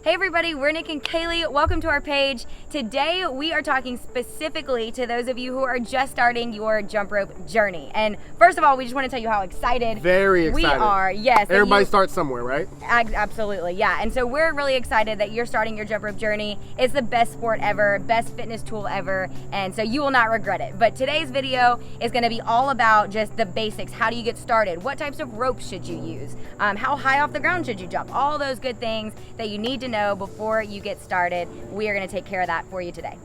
Hey everybody, we're Nick and Kaylee. Welcome to our page. Today we are talking specifically to those of you who are just starting your jump rope journey. And first of all, we just want to tell you how excited we are. Yes. Everybody starts somewhere, right? Absolutely, yeah. And so we're really excited that you're starting your jump rope journey. It's the best sport ever, best fitness tool ever, and so you will not regret it. But today's video is going to be all about just the basics. How do you get started? What types of ropes should you use? How high off the ground should you jump? All those good things that you need to know before you get started. We are going to take care of that for you today.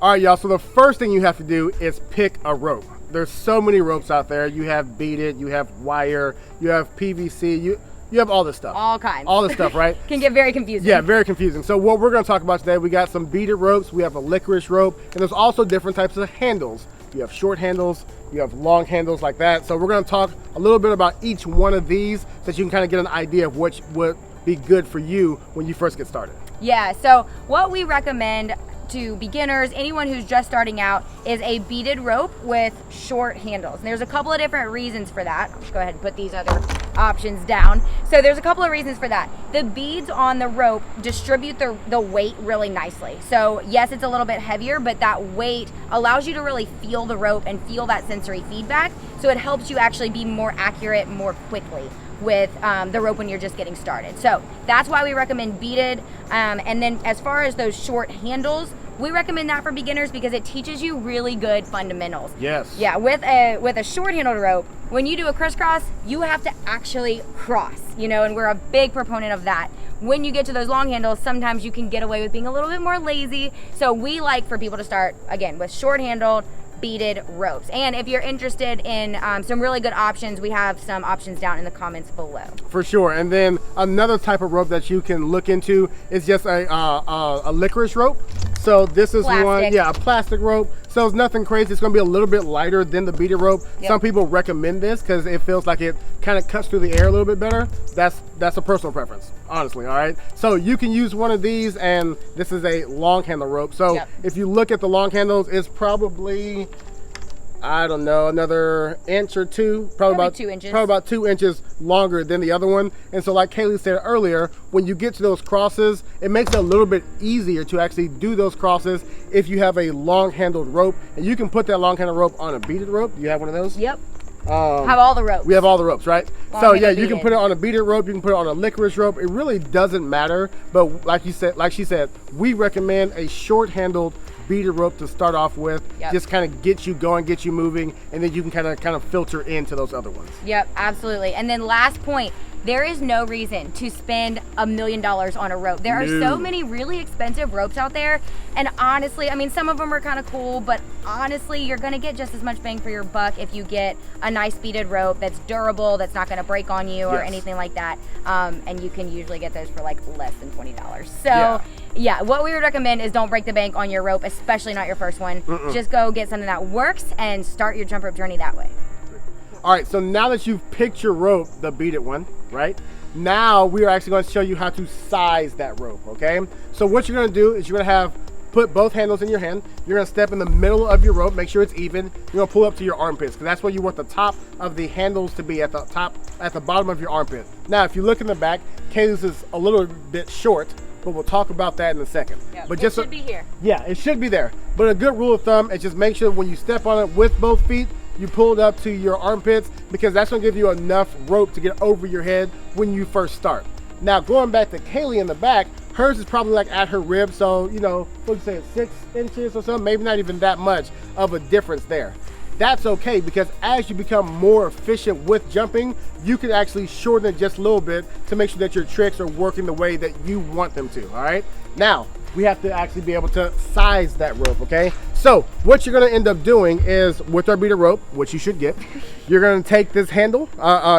All right, y'all. So the first thing you have to do is pick a rope. There's so many ropes out there. You have beaded, you have wire, you have PVC, you have all this stuff. All kinds. All this stuff, right? Can get very confusing. Yeah, very confusing. So what we're going to talk about today, we got some beaded ropes, we have a licorice rope, and there's also different types of handles. You have short handles, you have long handles like that. So we're going to talk a little bit about each one of these so that you can kind of get an idea of which would be good for you when you first get started. Yeah, so what we recommend to beginners, anyone who's just starting out, is a beaded rope with short handles. And there's a couple of different reasons for that. I'll just go ahead and put these other options down. So there's a couple of reasons for that. The beads on the rope distribute the weight really nicely. So yes, it's a little bit heavier, but that weight allows you to really feel the rope and feel that sensory feedback. So it helps you actually be more accurate more quickly with the rope when you're just getting started. So that's why we recommend beaded. And then as far as those short handles, we recommend that for beginners because it teaches you really good fundamentals. Yes. Yeah, with a short handled rope, when you do a crisscross, you have to actually cross, and we're a big proponent of that. When you get to those long handles, sometimes you can get away with being a little bit more lazy. So we like for people to start, again, with short handled, beaded ropes. And if you're interested in some really good options, we have some options down in the comments below. For sure. And then another type of rope that you can look into is just a licorice rope. So this is one, a plastic rope. So it's nothing crazy. It's going to be a little bit lighter than the beaded rope. Yep. Some people recommend this because it feels like it kind of cuts through the air a little bit better. That's a personal preference, honestly. All right. So you can use one of these, and this is a long handle rope. So if you look at the long handles, it's probably, I don't know, another inch or two, probably about 2 inches. Probably about 2 inches longer than the other one. And so like Kaylee said earlier, when you get to those crosses, it makes it a little bit easier to actually do those crosses if you have a long handled rope. And you can put that long handled rope on a beaded rope. Do you have one of those? Yep. Have all the ropes. We have all the ropes, right? So yeah, you can put it on a beaded rope, you can put it on a licorice rope. It really doesn't matter. But like she said, we recommend a short handled beaded rope to start off with. Just kind of get you going, get you moving, and then you can kind of filter into those other ones. Yep, absolutely. And then last point, there is no reason to spend $1 million on a rope. There are so many really expensive ropes out there, and honestly, I mean, some of them are kind of cool, but honestly, you're gonna get just as much bang for your buck if you get a nice beaded rope that's durable, that's not gonna break on you or anything like that. And you can usually get those for like less than $20. So yeah, what we would recommend is don't break the bank on your rope, especially not your first one. Just go get something that works and start your jump rope journey that way. All right, so now that you've picked your rope, the beaded one, right? Now we are actually going to show you how to size that rope, okay? So what you're going to do is you're going to put both handles in your hand. You're going to step in the middle of your rope, make sure it's even. You're going to pull up to your armpits because that's where you want the top of the handles to be, at the bottom of your armpit. Now, if you look in the back, Kaylee's is a little bit short, but we'll talk about that in a second. But it should be here. Yeah, it should be there. But a good rule of thumb is just make sure when you step on it with both feet, you pull it up to your armpits because that's going to give you enough rope to get over your head when you first start. Now, going back to Kaylee in the back, hers is probably like at her rib, so, what do you say, 6 inches or something, maybe not even that much of a difference there. That's okay because as you become more efficient with jumping, you can actually shorten it just a little bit to make sure that your tricks are working the way that you want them to, all right? Now, we have to actually be able to size that rope, okay? So what you're gonna end up doing is with our beaded rope, which you should get, you're gonna take this handle,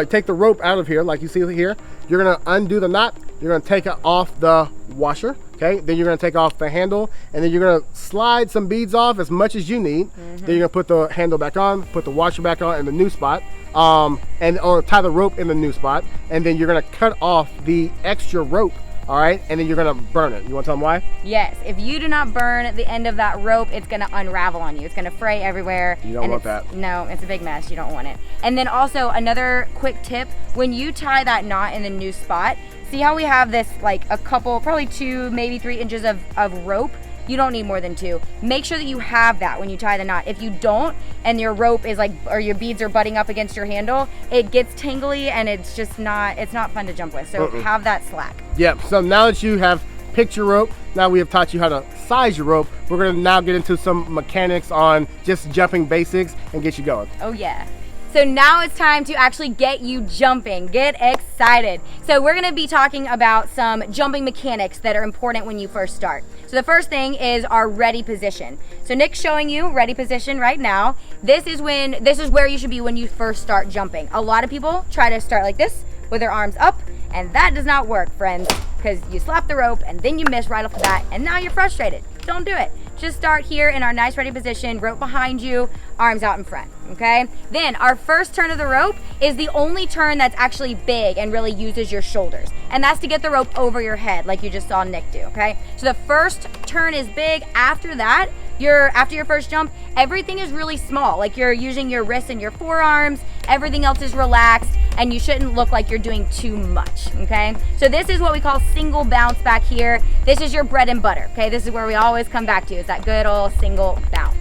take the rope out of here like you see here. You're gonna undo the knot, you're gonna take it off the washer, okay? Then you're gonna take off the handle, and then you're gonna slide some beads off as much as you need. Then you're gonna put the handle back on, put the washer back on in the new spot, or tie the rope in the new spot, and then you're gonna cut off the extra rope. All right, and then you're gonna burn it. You wanna tell them why? Yes, if you do not burn the end of that rope, it's gonna unravel on you. It's gonna fray everywhere. You don't want that. No, it's a big mess. You don't want it. And then also another quick tip, when you tie that knot in the new spot, see how we have this like a couple, probably 2, maybe 3 inches of rope? You don't need more than 2. Make sure that you have that when you tie the knot. If you don't, and your rope is like, or your beads are butting up against your handle, it gets tingly and it's just not, it's not fun to jump with. So have that slack. Yep, so now that you have picked your rope, now we have taught you how to size your rope. We're gonna now get into some mechanics on just jumping basics and get you going. Oh yeah. So now it's time to actually get you jumping. Get excited. So we're gonna be talking about some jumping mechanics that are important when you first start. So the first thing is our ready position. So Nick's showing you ready position right now. This is where you should be when you first start jumping. A lot of people try to start like this with their arms up, and that does not work, friends, because you slap the rope and then you miss right off the bat, and now you're frustrated. Don't do it. Just start here in our nice ready position, rope behind you, arms out in front, okay? Then our first turn of the rope is the only turn that's actually big and really uses your shoulders. And that's to get the rope over your head like you just saw Nick do, okay? So the first turn is big. After that, after your first jump, everything is really small. Like you're using your wrists and your forearms, everything else is relaxed, and you shouldn't look like you're doing too much, okay? So this is what we call single bounce back here. This is your bread and butter, okay? This is where we always come back to, is that good old single bounce.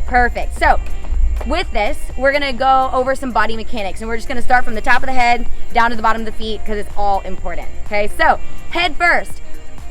Perfect. So with this, we're gonna go over some body mechanics, and we're just gonna start from the top of the head down to the bottom of the feet because it's all important, okay? So head first.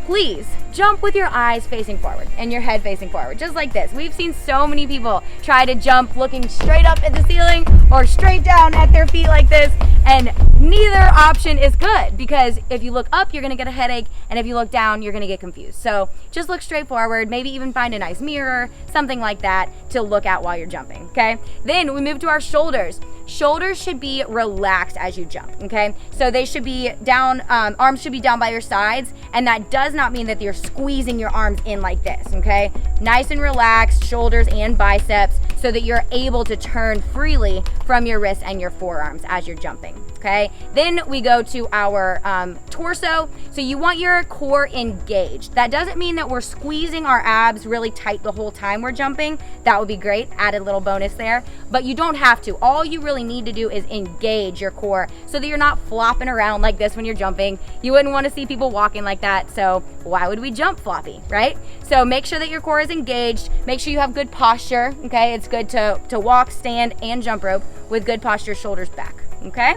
Please jump with your eyes facing forward and your head facing forward, just like this. We've seen so many people try to jump looking straight up at the ceiling or straight down at their feet like this, and neither option is good, because if you look up, you're gonna get a headache, and if you look down, you're gonna get confused. So just look straight forward, maybe even find a nice mirror, something like that to look at while you're jumping, okay? Then we move to our shoulders. Shoulders should be relaxed as you jump, okay? So they should be down, arms should be down by your sides, and that does not mean that you're squeezing your arms in like this, okay? Nice and relaxed, shoulders and biceps, so that you're able to turn freely from your wrists and your forearms as you're jumping, okay? Then we go to our torso. So you want your core engaged. That doesn't mean that we're squeezing our abs really tight the whole time we're jumping. That would be great, added little bonus there, but you don't have to. All you really need to do is engage your core so that you're not flopping around like this when you're jumping. You wouldn't want to see people walking like that, so why would we jump floppy, right? So make sure that your core is engaged. Make sure you have good posture, okay? It's good to walk, stand, and jump rope with good posture, shoulders back, okay?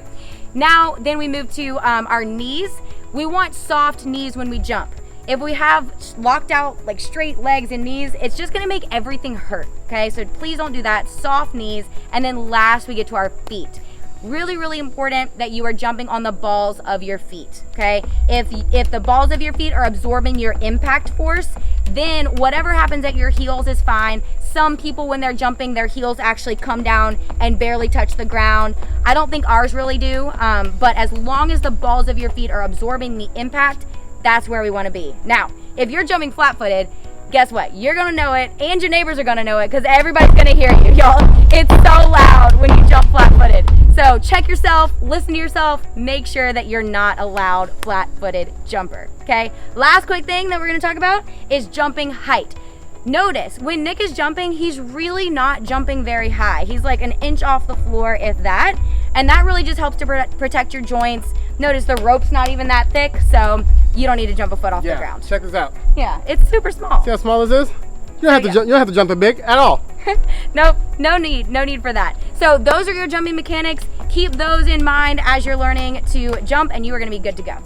Now, then we move to our knees. We want soft knees when we jump. If we have locked out like straight legs and knees, it's just gonna make everything hurt, okay? So please don't do that. Soft knees. And then last, we get to our feet. Really, really important that you are jumping on the balls of your feet, okay? If the balls of your feet are absorbing your impact force, then whatever happens at your heels is fine. Some people, when they're jumping, their heels actually come down and barely touch the ground. I don't think ours really do, but as long as the balls of your feet are absorbing the impact, that's where we want to be. Now, if you're jumping flat-footed, guess what? You're gonna know it, and your neighbors are gonna know it, because everybody's gonna hear you, y'all. It's so loud when you jump flat-footed. So check yourself, listen to yourself, make sure that you're not a loud flat-footed jumper, okay? Last quick thing that we're gonna talk about is jumping height. Notice, when Nick is jumping, he's really not jumping very high. He's like an inch off the floor, if that, and that really just helps to protect your joints. Notice the rope's not even that thick, so you don't need to jump a foot off the ground. Check this out. Yeah, it's super small. See how small this is? You don't have to jump that big at all. Nope, no need for that. So those are your jumping mechanics. Keep those in mind as you're learning to jump, and you are gonna be good to go.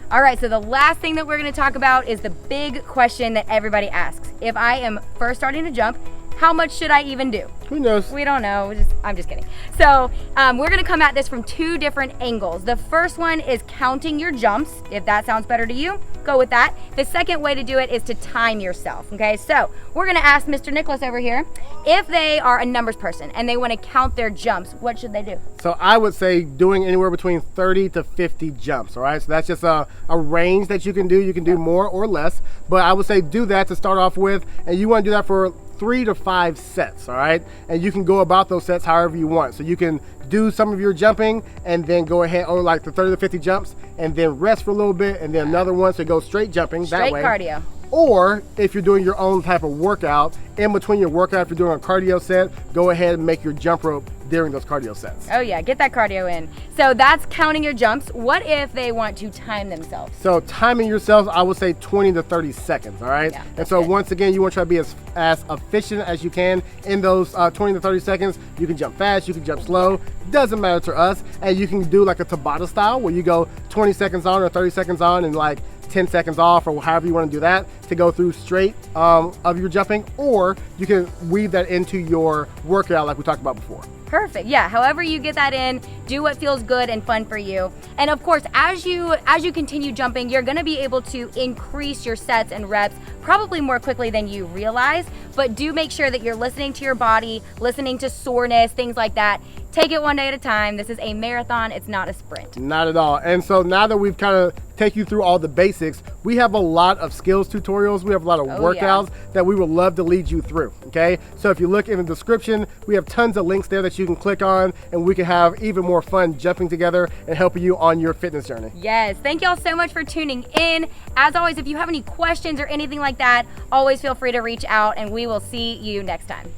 All right, so the last thing that we're gonna talk about is the big question that everybody asks. If I am first starting to jump, how much should I even do? Who knows? We don't know. I'm just kidding. So we're going to come at this from 2 different angles. The first one is counting your jumps. If that sounds better to you, go with that. The second way to do it is to time yourself. Okay, so we're going to ask Mr. Nicholas over here, if they are a numbers person and they want to count their jumps, what should they do? So I would say doing anywhere between 30 to 50 jumps, all right? So that's just a range that you can do. You can do more or less, but I would say do that to start off with, and you want to do that for 3 to 5 sets, all right? And you can go about those sets however you want. So you can do some of your jumping and then go ahead, or like the 30 to 50 jumps, and then rest for a little bit, and then another one, so go straight jumping that way. Straight cardio. Or if you're doing your own type of workout, in between your workout, if you're doing a cardio set, go ahead and make your jump rope during those cardio sets. Oh yeah, get that cardio in. So that's counting your jumps. What if they want to time themselves? So timing yourselves, I would say 20 to 30 seconds, all right? Yeah, and so good. once again, you want to try to be as efficient as you can in those 20 to 30 seconds. You can jump fast, you can jump slow, doesn't matter to us. And you can do like a Tabata style where you go 20 seconds on or 30 seconds on and like 10 seconds off, or however you want to do that to go through straight of your jumping, or you can weave that into your workout like we talked about before. Perfect. Yeah, however you get that in, do what feels good and fun for you. And of course, as you continue jumping, you're going to be able to increase your sets and reps probably more quickly than you realize, but do make sure that you're listening to your body, listening to soreness, things like that. Take it one day at a time. This is a marathon, it's not a sprint. Not at all. And so now that we've kind of take you through all the basics, we have a lot of skills tutorials, we have a lot of workouts that we would love to lead you through, okay? So if you look in the description, we have tons of links there that you can click on, and we can have even more fun jumping together and helping you on your fitness journey. Yes, thank y'all so much for tuning in. As always, if you have any questions or anything like that, always feel free to reach out, and we will see you next time.